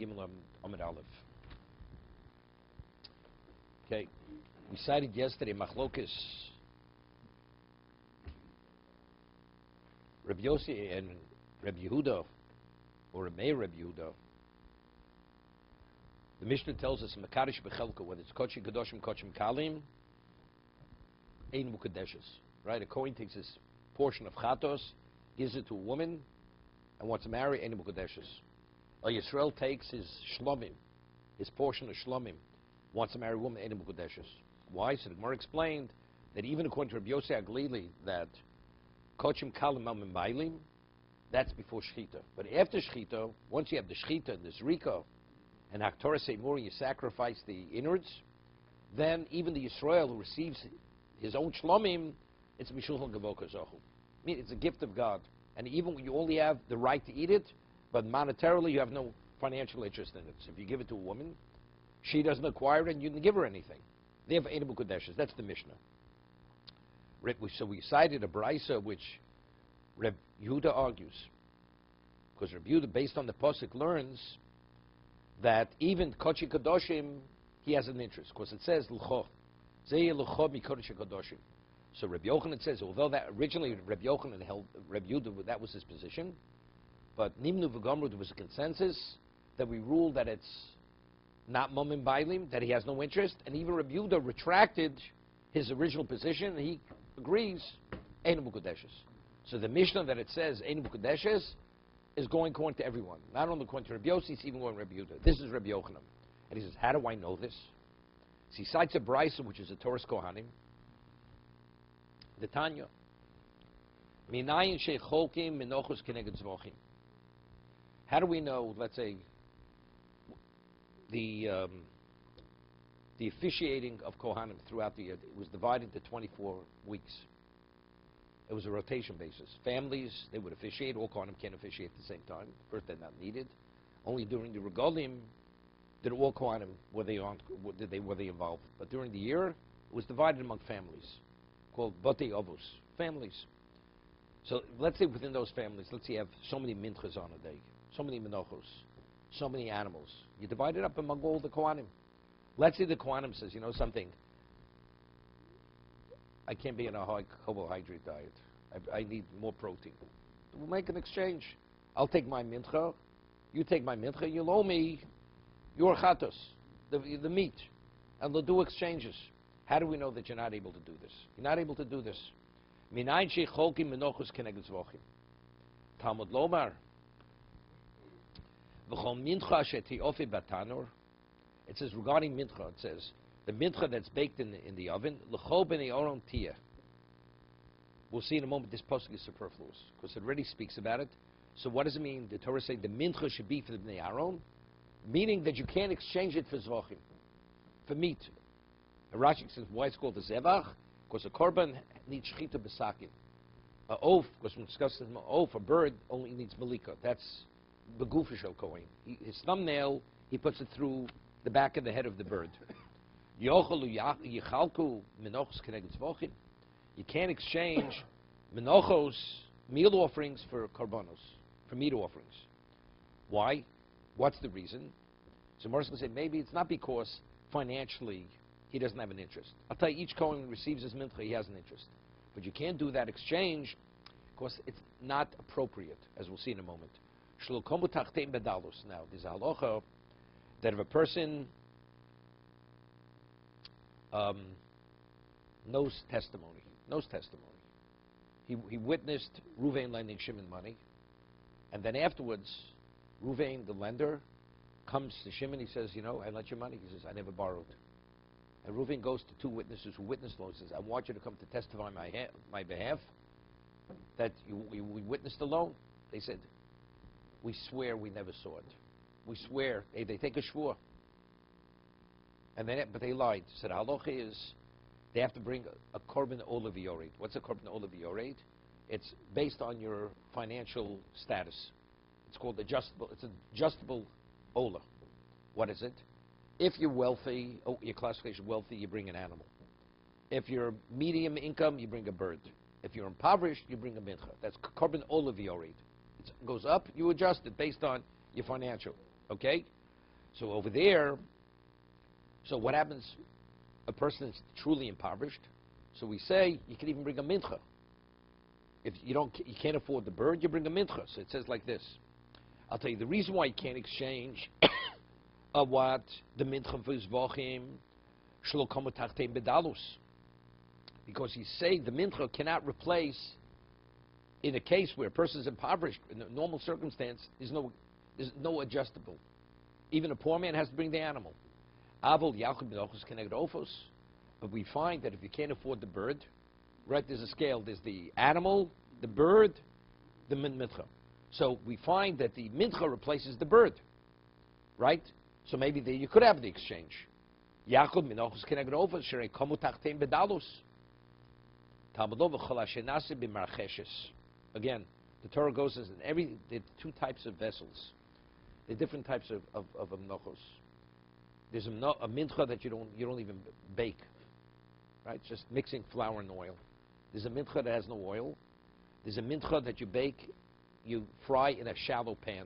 Gimel Amid Aleph. Okay, we cited yesterday Machlokes Rabbi Yossi and Rabbi Yehuda, or Rabbi Yehuda. The Mishnah tells us in Makarish Bechelka, whether it's Kochi Kadoshim, Kochim Kalim, Ein Mukadeshes. Right? A Kohen takes his portion of Chatos, gives it to a woman, and wants to marry Ein Mukadeshes. A Yisrael takes his Shlomim, his portion of Shlomim, wants to marry a woman, Ein Mukadeshes. Why? So the Gemara explained that even according to Rabbi Yossi Aglili, that Kochim Kalim Mamim Bailim, that's before Shechita. But after Shechita, once you have the Shechita and the Zrika, and Haktorah Seimur, you sacrifice the innards, then even the Yisrael who receives his own Shlomim, it's Mishulchan Gavoka Zohu. I mean, it's a gift of God. And even when you only have the right to eat it, but monetarily you have no financial interest in it. So if you give it to a woman, she doesn't acquire it and you didn't give her anything. They have Ein Mukadeshes. That's the Mishnah. So we cited a Braisa which Reb Yehuda argues. Because Reb Yehuda, based on the Pasuk, learns that even Kochi Kadoshim, he has an interest, because it says L'cho. Zeh L'cho mi Kochi Kadoshim. So Rabbi Yochanan says, although that originally Rabbi Yochanan held Rabbi Yehuda, that was his position, but Nimnu V'Gomru, there was a consensus that we ruled that it's not Momim Bailim, that he has no interest, and even Rabbi Yehuda retracted his original position, and he agrees, Ein Mukadeshes. So the Mishnah that it says Ein Mukadeshes is going according to everyone. Not only according to Rabbi Yossi, it's even going to Rabbi Yehuda. This is Rabbi Yochanan. And he says, how do I know this? So he cites a Braisa, which is a Torah's Kohanim, the Tanya. Minayin sheicholkim minochus keneged zvochim. How do we know, let's say, the officiating of Kohanim throughout the year? It was divided into 24 weeks. It was a rotation basis. Families, they would officiate. All Kohanim can't officiate at the same time. First, they're not needed. Only during the Regalim did all Kohanim were they involved. But during the year, it was divided among families, called Batei Avos, families. So let's say within those families, let's say you have so many minchas on a day, so many menochos, so many animals. You divide it up among all the Kohanim. Let's say the Kohanim says, you know something, I can't be on a high carbohydrate diet. I need more protein. We'll make an exchange. I'll take my mincha, you take my mincha, you'll owe me your chatos, the meat, and they'll do exchanges. How do we know that you're not able to do this? You're not able to do this. Minayin sheicholkim menochus keneged zvochim. Talmud Lomar. V'chol mincha shetiofi batanor. It says regarding mincha, it says the mincha that's baked in the oven, l'cho b'nei oron tiyeh. We'll see in a moment this pasuk is superfluous because it already speaks about it. So what does it mean? The Torah says the mincha should be for the bnei Aaron, meaning that you can't exchange it for zvachim, for meat. Rashi says why it's called the zevach, because a korban needs shechita b'sakin. A oaf, because we discussed this, a bird only needs malika. That's begufa shel kohen. His thumbnail, he puts it through the back of the head of the bird. Yichalku menochos keneged zvochim. You can't exchange menochos, meal offerings, for korbanos, for meat offerings. Why? What's the reason? So Morris can say maybe it's not because financially he doesn't have an interest. I'll tell you, each Kohen receives his mincha, he has an interest. But you can't do that exchange because it's not appropriate, as we'll see in a moment. Now, there's a halacha that if a person knows testimony, he witnessed Ruvain lending Shimon money, and then afterwards, Ruvain, the lender, comes to Shimon, he says, you know, I lent you money. He says, I never borrowed. And Reuven goes to two witnesses who witnessed the loan. He says, I want you to come to testify on my behalf that we witnessed the loan. They said, we swear we never saw it. We swear. They take a shvur. But they lied. So the halacha is they have to bring a korban olav yored. What's a korban olav yored? It's based on your financial status. It's called adjustable. It's adjustable ola. What is it? If you're wealthy, your classification wealthy, you bring an animal. If you're medium income, you bring a bird. If you're impoverished, you bring a mincha. That's korban olav yored. It goes up, you adjust it based on your financial. Okay? So over there, so what happens? A person is truly impoverished. So we say you can even bring a mincha. If you can't afford the bird, you bring a mincha. So it says like this. I'll tell you the reason why you can't exchange what the mincha for zvachim shlo komu tachtein bedalus, because he's saying the mincha cannot replace, in a case where a person is impoverished in a normal circumstance, there's no adjustable. Even a poor man has to bring the animal. Avol yachid b'nochos keneged ofos, but we find that if you can't afford the bird, right? There's a scale. There's the animal, the bird, the mincha. So we find that the mincha replaces the bird, right? So maybe there you could have the exchange. Yaakov minochus keneged ofos sherei komu tachtein bedalus. Talmudov v'chol ashenase b'marcheshes. Again, the Torah goes as there are two types of vessels. There are different types of mnochos. There's a mincha that you don't even bake, right? Just mixing flour and oil. There's a mincha that has no oil. There's a mincha that you bake, you fry in a shallow pan.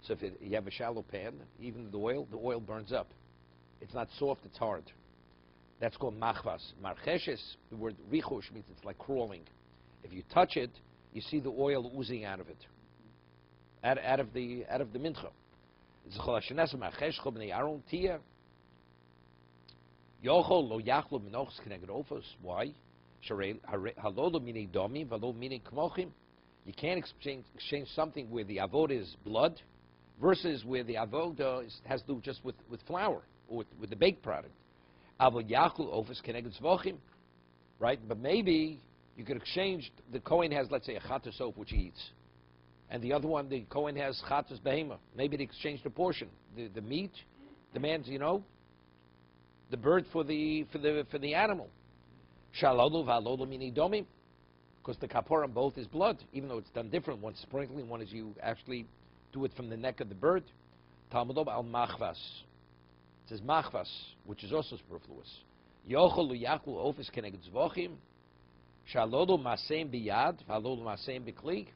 So if you have a shallow pan, even the oil burns up. It's not soft, it's hard. That's called machvas. Marcheshes, the word richush means it's like crawling. If you touch it, you see the oil oozing out of it, out of the mincha. It's cholashenas marchesh chol bnei Aaron tia. Yochol lo yachlo minochs keneged ofos. Why? Halolo mini domi, valo mini kmochim. You can't exchange something where the avoda is blood versus where the avoda has to do just with flour or with the baked product. Avo yachlo ofos keneged zvochim, right? But maybe you could exchange. The Kohen has, let's say, a chatas soap which he eats, and the other one, the Kohen has chatas behema. Maybe they exchange the portion, the meat, the man's, the bird for the animal. Shalolu v'alolu mini domim, because the kapora both is blood, even though it's done different. One's sprinkling, one is you actually do it from the neck of the bird. Talmudov al machvas. It says machvas, which is also superfluous. Yocholu yaklu ofis keneged zvochim. Shalolu masem biyad, v'alolu masem b'kli.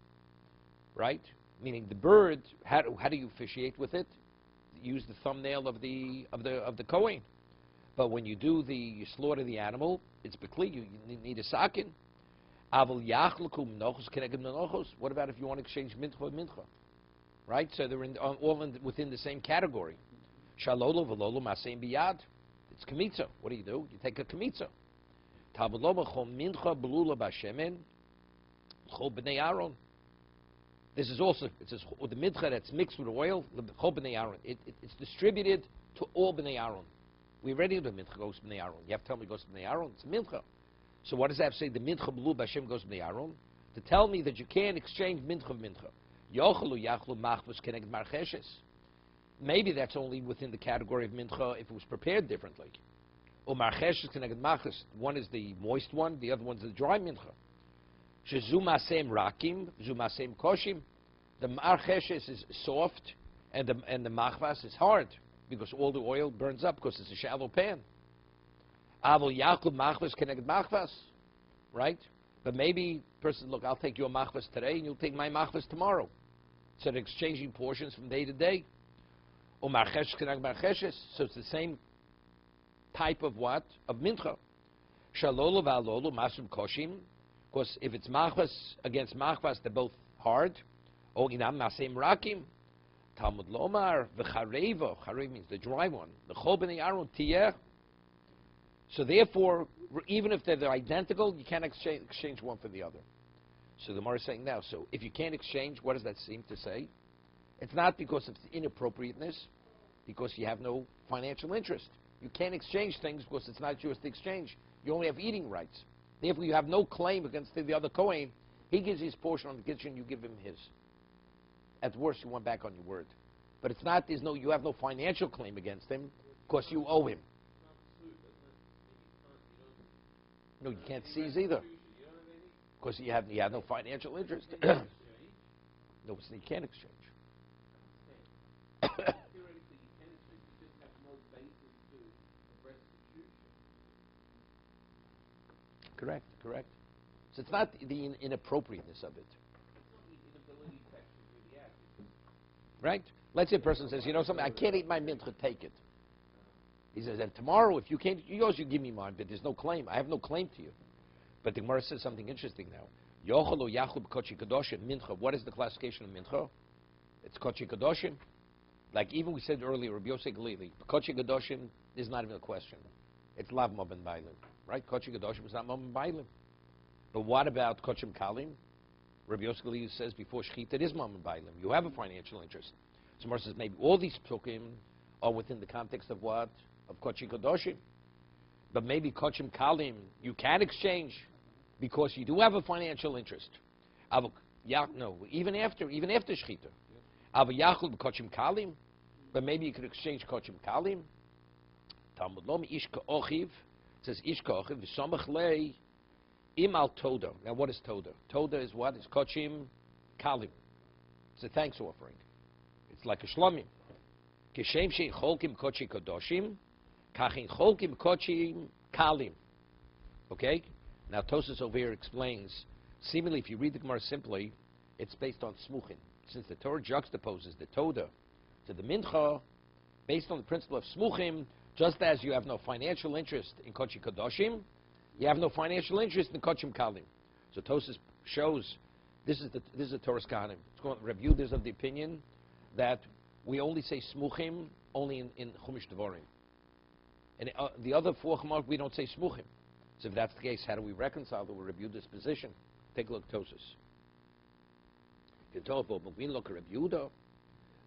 Right? Meaning the bird, how do you officiate with it? Use the thumbnail of the Kohen. But when you slaughter the animal, it's bekli, you need a sakin. Avol yachlukum menochos keneged menochos. What about if you want to exchange mincha with mincha? Right? So they're within the same category. Shalolo v'lolo masem biyad. It's kamitza. What do? You take a kamitza. Tabuloma chol mincha belula b'shemen chol b'nei Aaron. This is also, it says, the mincha that's mixed with oil, chol b'nei Aaron. It's distributed to all b'nei Aaron. We already know the mincha goes b'nei Aaron. You have to tell me it goes b'nei Aaron. It's a mincha. So what does that say? The mincha belula b'shem goes b'nei Aaron? To tell me that you can't exchange mincha with mincha. Yochelu yachlu machvus keneged marcheshes. Maybe that's only within the category of mincha if it was prepared differently. Or marcheshes keneged machas. One is the moist one, the other one's the dry mincha. Shezu masem rakim, zu masem koshim. The marcheshes is soft, and the machvas is hard because all the oil burns up because it's a shallow pan. Avol yakub machvas keneged machvas, right? But maybe person, look, I'll take your machvas today, and you'll take my machvas tomorrow. So they're exchanging portions from day to day. Or marcheshes keneged marcheshes, so it's the same type of what? Of mincha. Shalolo v'alolo masum koshim. Because if it's machvas against machvas, they're both hard. O inam masem rakim. Talmud lomar v'charevo. Charev means the dry one. The chol b'nei Aaron tiyeh. So therefore, even if they're identical, you can't exchange one for the other. So the Gemara is saying now, so if you can't exchange, what does that seem to say? It's not because of inappropriateness, because you have no financial interest. You can't exchange things because it's not yours to exchange. You only have eating rights. Therefore, you have no claim against the other Kohen. He gives his portion on the kitchen, you give him his. At worst, you went back on your word. But it's not, you have no financial claim against him because you owe him. No, you can't seize either. Because you have no financial interest. No, you can't exchange. Correct. So it's not the inappropriateness of it. Right? Let's say a person says, you know something, I can't eat my mincha, take it. He says, and tomorrow, if you can't, you give me mine, but there's no claim. I have no claim to you. But the Gemara says something interesting now. Yochel o yachul b'kochi kadoshim mincha. What is the classification of mincha? It's kochi kadoshim. Like even we said earlier, Rabbi Yosef Galili, kochi kadoshim is not even a question. It's lav moben bailim, right? Kochi kadoshim is not moben bailim. But what about kochim kalim? Rabbi Yosef Galili says before shechita it is moben bailim. You have a financial interest. So Gemara says maybe all these psukim are within the context of what? Of kochi kadoshim. But maybe kochim kalim you can exchange because you do have a financial interest. No, even after shechita. Avayachul b'kochim kalim, but maybe you could exchange kochim kalim. Talmud Lom ish ka'ochiv says ish ka'ochiv v'samach lei im al toda. Now what is toda? Toda is what? It's kochim kalim. It's a thanks offering. It's like a shlomim. Kishem shein cholkim kochi kadoshim, kachin cholkim kochim kalim. Okay. Now Tosas over here explains. Seemingly, if you read the Gemara simply, it's based on smuchin. Since the Torah juxtaposes the Toda to the Mincha, based on the principle of Smuchim, just as you have no financial interest in Kochi Kadoshim, you have no financial interest in Kochim Kalim. So Tosas shows this is the Torah's Kahanim. It's called Reb Yehuda is of the opinion that we only say Smuchim only in Chumash Devarim. And the other four Chumot, we don't say Smuchim. So if that's the case, how do we reconcile the Reb Yehuda's position? Take a look at Tosas. You told about we look at Rabbi Yehuda.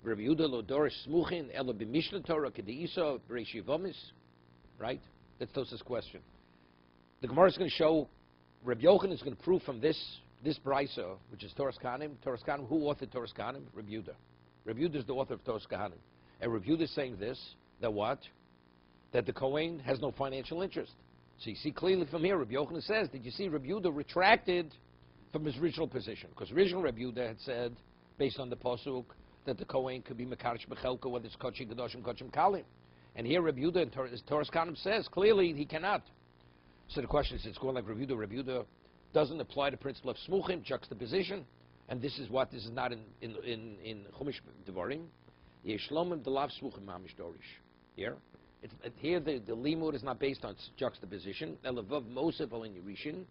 Rabbi Yehuda lo dorish smuchin elo b'mishnah Torah k'deisa b'reish yivomis. Right? That's Tosas' question. The Gemara is going to show. Rabbi Yochanan is going to prove from this brisa, which is Torah's Kahanim. Torah's Kahanim. Who authored Torah's Kahanim? Rabbi Yehuda. Rabbi Yehuda is the author of Torah's Kahanim. And Rabbi Yehuda is saying this, that what? That the Kohen has no financial interest. So you see clearly from here, Rabbi Yochanan says, did you see Rabbi Yehuda retracted from his original position? Because original Rabbi Yehuda had said, based on the Pasuk, that the Kohen could be Mekarish Bechelko, whether it's Kochim Kadoshim, Kochim Kalim. And here Rabbi Yehuda in Torah's Kahanim says, clearly he cannot. So the question is, it's going like Rabbi Yehuda. Rabbi Yehuda doesn't apply the principle of Smuchim, juxtaposition, and this is not in Chumash Devarim. Yeshlomim delav Smuchim mamish dorish. Here? Here the limud is not based on juxtaposition. Elavav Mosef al Yerishin.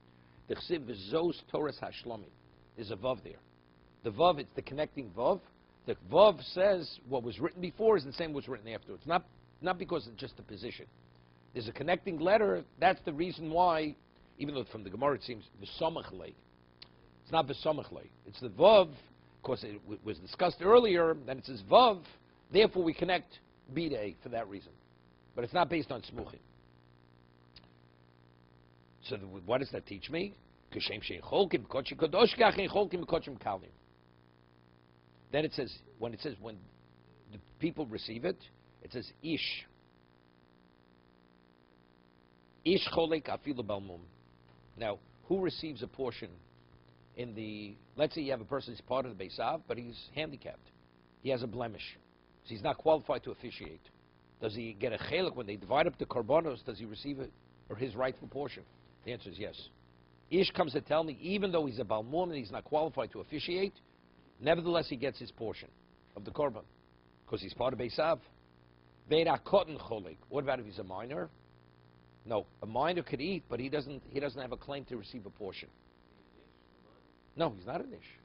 The chsiv v'zos Torahs hashlamim. There's a vav there. The vav, it's the connecting vav. The vav says what was written before is the same was written afterwards. Not because it's just a position. There's a connecting letter. That's the reason why, even though from the Gemara it seems v'samach lei. It's not v'samach lei. It's the vav. Of course, it was discussed earlier. Then it says vav. Therefore, we connect B to A for that reason. But it's not based on smuchim. So what does that teach me? Then it says when the people receive it, it says ish cholek afilu balmum. Now, who receives a portion in the? Let's say you have a person who's part of the Beisav, but he's handicapped. He has a blemish, so he's not qualified to officiate. Does he get a chelik when they divide up the korbanos? Does he receive it or his rightful portion? The answer is yes. Ish comes to tell me, even though he's a balmum and he's not qualified to officiate, nevertheless he gets his portion of the korban because he's part of Beisav. Ve'era kotten cholik. What about if he's a minor? No, a minor could eat, but he doesn't have a claim to receive a portion. No, he's not an ish.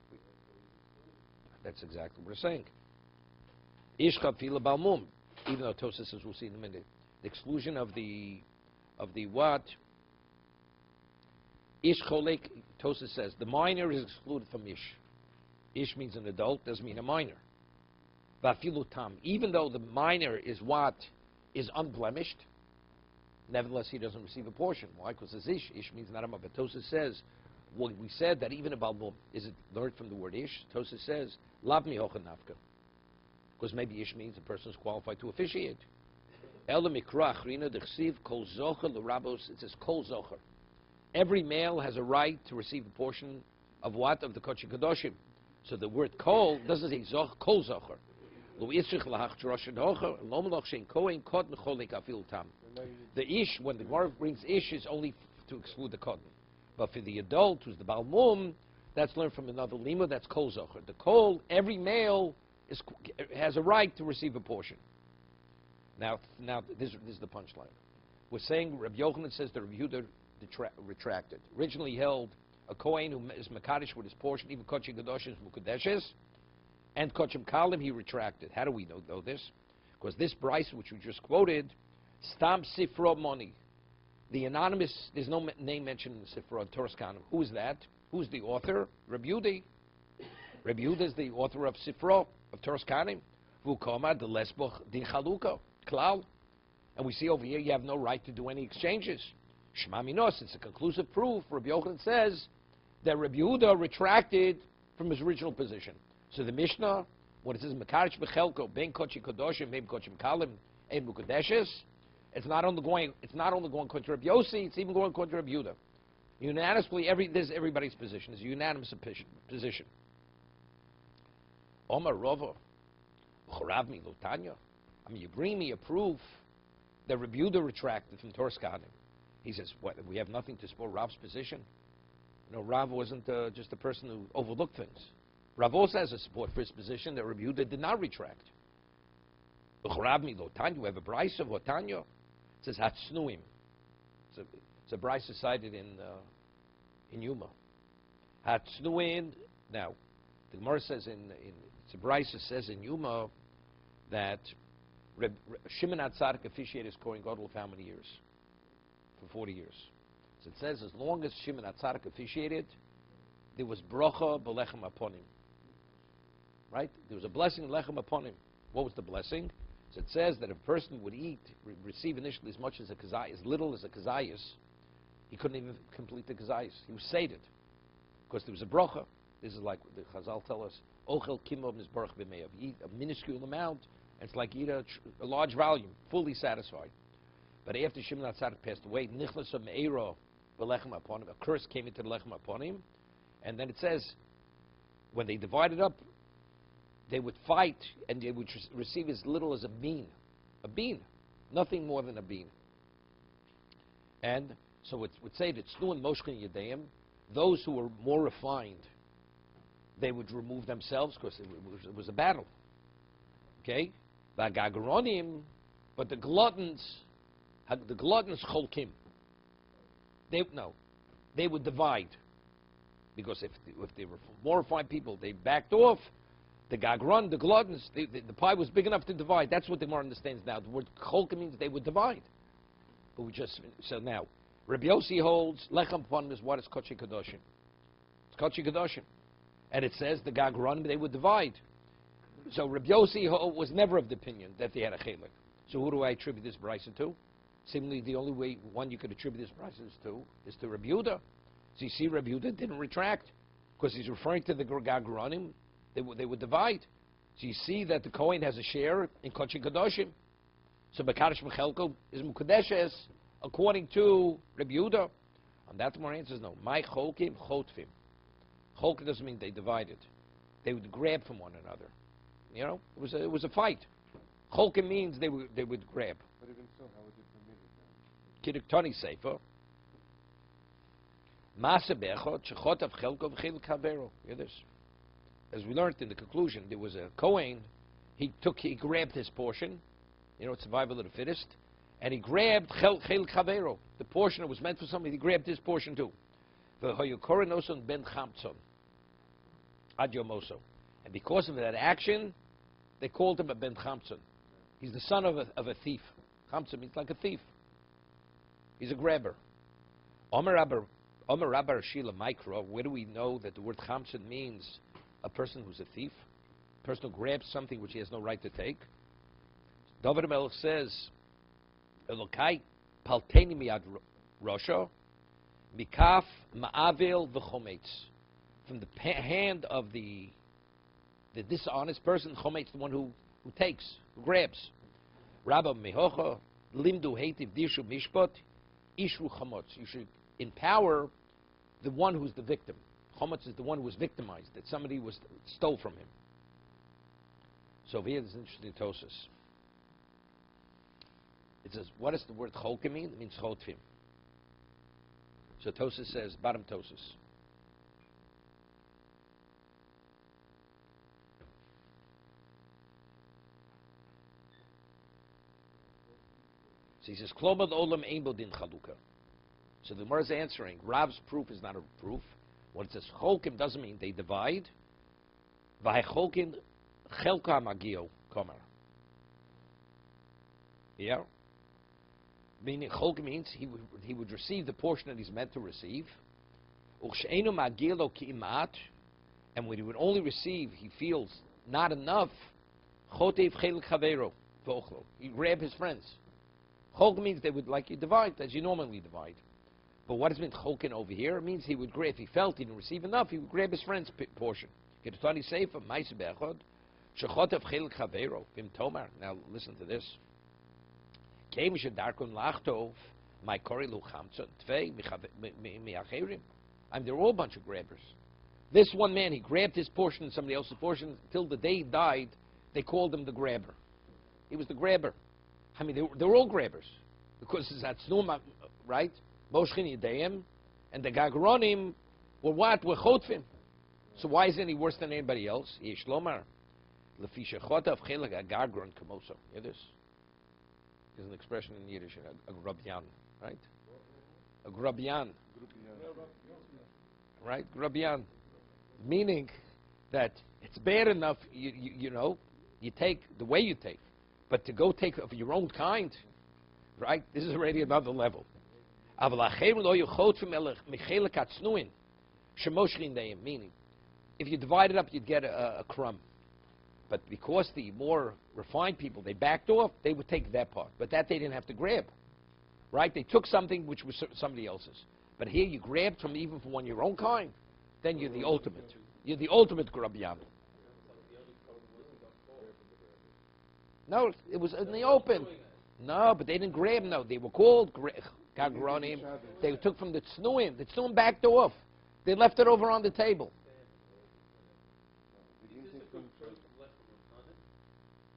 That's exactly what we're saying. Ish kafila balmum. Even though Tosas says, we'll see in a minute, the exclusion of the what? Ish cholek, Tosas says, the minor is excluded from ish. Ish means an adult, doesn't mean a minor. Vafilu tam, even though the minor is what? Is unblemished, nevertheless he doesn't receive a portion. Why? Because it's ish. Ish means not a but Tosas says, well, we said that even about balmum, is it learned from the word ish? Tosas says, lav mi hochen nafka. Because maybe ish means a person is qualified to officiate. It says kol zocher. Every male has a right to receive a portion of what? Of the Kochi Kadoshim. So the word kol doesn't say kol zocher. The ish, when the Gemara brings ish, is only to exclude the cotton. But for the adult, who's the balmum, that's learned from another lima, that's kol zocher. The kol, every male has a right to receive a portion. Now this is the punchline. We're saying Rabbi Yochanan says the Rabbi Yehuda retracted. Originally held a Kohen who is Makadosh with his portion, even Kochim Kedoshim Mukadeshes, and Kochim Kalim, he retracted. How do we know this? Because this Bryce, which we just quoted, Stam Sifra Moni. The anonymous, there's no name mentioned in the Sifra, Torah Kanim. Who is that? Who's the author? Rabbi Yehuda. Rabbi Yehuda is the author of Sifra, of Torah Kanim. Vukoma, the Lesboch, Din Chaluka, Klal. And we see over here you have no right to do any exchanges. Shema Minos, it's a conclusive proof. Rabbi Yochanan says that Rabbi Yehuda retracted from his original position. So the Mishnah, when it says Mekarish Bechelko, Ben Kochi Kodoshim, Ben Kochim Kalim, En Mukadeshes, it's not only going contra Rabbi Yossi, it's even going contra Rabbi Yehuda. Unanimously, this is everybody's position. It's a unanimous position. Omar Rova, Chorav Mi Lotanya. I mean, you bring me a proof that Rabbi Yehuda retracted from Torah Kanim. He says, what, we have nothing to support Rav's position? Rav wasn't just a person who overlooked things. Rav also has a support for his position that Rabbi Yehuda did not retract. Chorav Mi Lotanya, we have a Bryce of Lotanya. It says Hatznuim. It's a Bryce cited in Yuma. Hatznuim. Now, the Gemara says it's a Bryce says in Yuma that Shimon HaTzadik officiated as Kohen Gadol for how many years? For 40 years. So it says as long as Shimon HaTzadik officiated, there was bracha b'lechem aponim. Right? There was a blessing lechem aponim. What was the blessing? So it says that if a person would receive initially as much as as little as a kazayas, he couldn't even complete the kazayas. He was sated. Because there was a bracha. This is like the Chazal tell us, Ochel kimov nisbarach b'meyav. You eat a minuscule amount, and it's like you eat a large volume, fully satisfied. But after Shimon HaTzadik passed away, nichlas me'era b'lechem aponim, a curse came into the lechem aponim, and then it says, when they divided up, they would fight, and they would receive as little as a bean, nothing more than a bean. And so it would say that Tznu and Moshkin Yedeim, those who were more refined, they would remove themselves because it was a battle. Okay, V'agagronim, but the gluttons cholkim. They would divide, because if they were more refined people, they backed off. The gagron, the gluttons, the pie was big enough to divide. That's what the Gemara understands now. The word cholkim means they would divide. But so now, Rabbi Yossi holds lechem panim is what is kochi kadoshim. It's kochi kadoshim, and it says the gagron they would divide. So Rabbi Yossi was never of the opinion that they had a chelik. So who do I attribute this brisa to? Seemingly the only one you could attribute this brisa is to Rabbi Yehuda. So you see, Rabbi Yehuda didn't retract because he's referring to the gagronim. They would divide. So you see that the Kohen has a share in Kochi Kadoshim. So Mekadosh Mechelko is Mukadeshes according to Rabbi Yehuda. And that more answers no. My Cholkim Chotfim. Cholkim doesn't mean they divided. They would grab from one another. It was a fight. Cholkim means they would grab. But even so, how would you permit it then? Kiddushin Sefer. Masa Bechot Shechotav Chelko V'Chil Kavero. Hear this. As we learned in the conclusion, there was a Kohen, he grabbed his portion, it's survival of the fittest, and he grabbed Chel Chavero, the portion that was meant for somebody, he grabbed his portion too. V'hoyokoronoson ben Chamtzon, ad yomoso. And because of that action, they called him a ben Chamtzon. He's the son of a thief. Chamtzon means like a thief. He's a grabber. Omer Rabbar Shila Mikro, where do we know that the word Chamtzon means a person who's a thief, a person who grabs something which he has no right to take? David Melech says, Elokai palteni miad rosha, mikaf ma'avil v'chometz. From the hand of the dishonest person, chometz, the one who takes, who grabs. Rabba mehocha, limdu heitiv dishu mishpat, ishru chamotz. You should empower the one who's the victim. Chometz is the one who was victimized, that somebody stole from him. So here there's an interesting tosis. It says, what does the word cholkim mean? It means chotfim. So tosis says, bottom tosis. So he says, Klomad olam ein bo din chaluka. So the Gemara is answering, Rav's proof is not a proof. When it says cholkim doesn't mean they divide. V'hai cholkin chelka magio komer. Yeah? Meaning cholkim means he would receive the portion that he's meant to receive. U'che'enu magilo ki'imat. And when he would only receive, he feels not enough. Chotev chelik chavero v'ochlo. You grab his friends. Cholk means they would like you divide as you normally divide. But what does it mean cholkin over here? It means he would grab, if he felt he didn't receive enough, he would grab his friend's portion. Kiddushin sefer ma'aseh be'echad shechotev chelik chavero v'im tomar. Now listen to this. Keim shedarkon lachtov my kori luchamtzon tvei mi'acherim. I mean, they're all a bunch of grabbers. This one man, he grabbed his portion and somebody else's portion. Till the day he died, they called him the grabber. He was the grabber. I mean, they were all grabbers. Because it's Atznuma, right? Moshchin Yedayim. And the Gagronim were what? Were Chotfim. So why isn't he worse than anybody else? Yesh Lomar. Lefi shechota of Chelag Agagron Kamoso. Hear this? There's an expression in Yiddish, a grubyan, right? A grubyan. Right? Grubyan. Meaning that it's bad enough, you know, you take the way you take. But to go take of your own kind, right? This is already another level. Meaning, if you divide it up, you'd get a crumb. But because the more refined people, they backed off, they would take that part. But that they didn't have to grab. Right? They took something which was somebody else's. But here you grabbed from even from one your own kind, then you're the ultimate. You're the ultimate grubyan. No, it was in the open. No, but they didn't grab. No, they were called gagronim. They took from the tznuim. The tznuim backed off. They left it over on the table.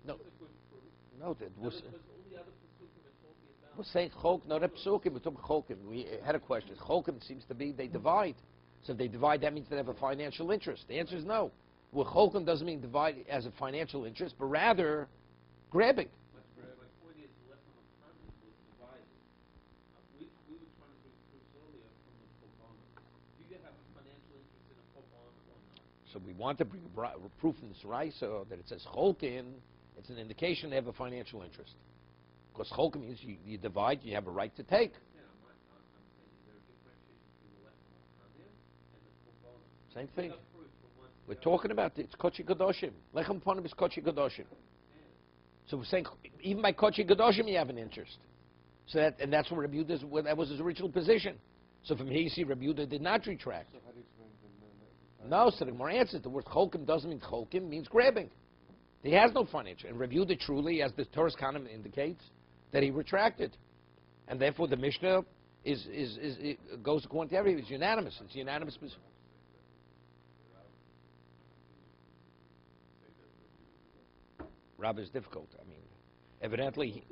No, that was. We're saying chok, not psukim. We're talking chokim. We had a question. Chokim seems to be they divide. So if they divide, that means they have a financial interest. The answer is no. Well, chokim doesn't mean divide as a financial interest, but rather grabbing. So we want to bring proof in this Raisa that it says cholkin. It's an indication they have a financial interest. Because cholkin means you divide, you have a right to take. Same thing. We're talking about it's kochi kadoshim. Lechem panim is kochi kadoshim. So we're saying even by kochi kadoshim you have an interest. So that's what Rabbi Yehuda, that was his original position. So from here you see Rabbi Yehuda did not retract. So how do you explain the No, so the Gemara answers the word cholkim doesn't mean cholkim, means grabbing. He has no financial. And Rabbi Yehuda truly, as the Torah's canon indicates, that he retracted. And therefore the Mishnah it goes according to everybody. It's unanimous. It's unanimous. Rabbi is difficult. I mean, evidently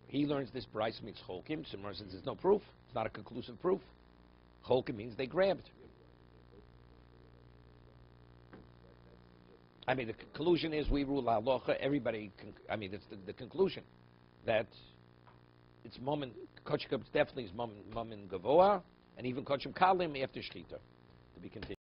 he learns this price means cholkim. Simran says there's no proof. It's not a conclusive proof. Cholkim means they grabbed. I mean, the conclusion is we rule halacha. Everybody, that's the conclusion that it's moment. Kochim definitely is moment gavoa, and even kochim kalim after shchita. To be continued.